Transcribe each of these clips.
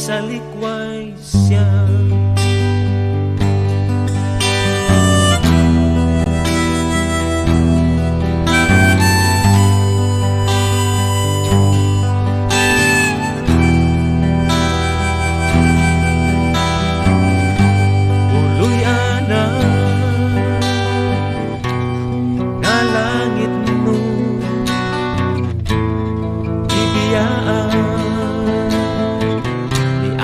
sa likway siya.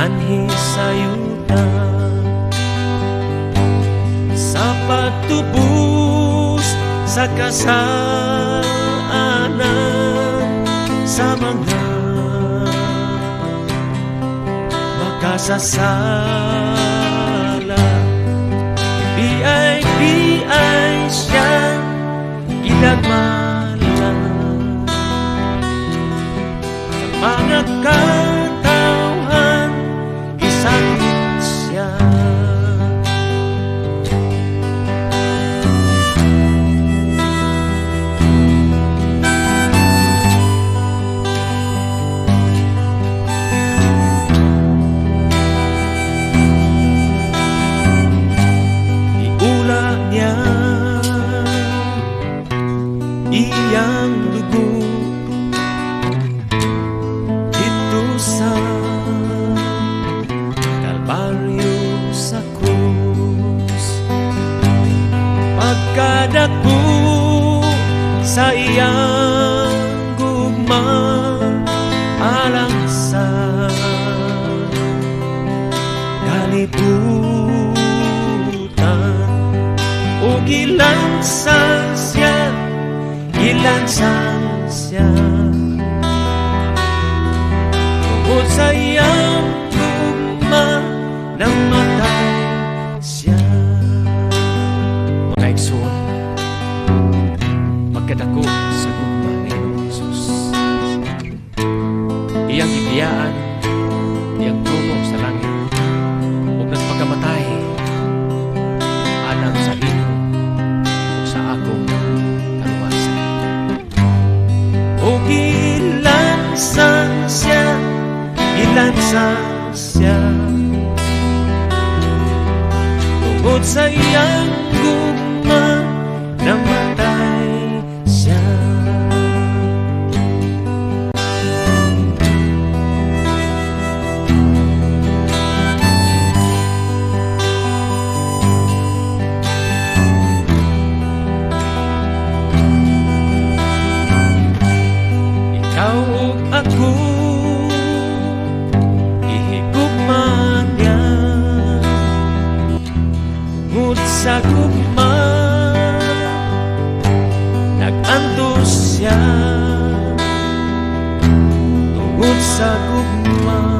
Anhi sayuta sa pagtubos sa kasalanan sa mga makasasala. Biyay siya ilagmalan sa mga katawhan sakit siya. Iula niya iyang dugo dito sa sa krus, pagkadako sa iyang gugma alang sa kalibutan. O gilansang siya tungkol sa iyang gugma nang matay siya. Mga igsoon, magkadako sa gugma ni Ginoong Jesus. Iyang gibiyaan, iyang tumo sa langit, ug nagpagamatay alang sa imo ug sa akong kaluwasan. O gilansang siya tungkol sa iyang gugma nang matay siya. Ikaw ug ako ihigugma niya sa gugma, nag-antos siya tungod sa gugma.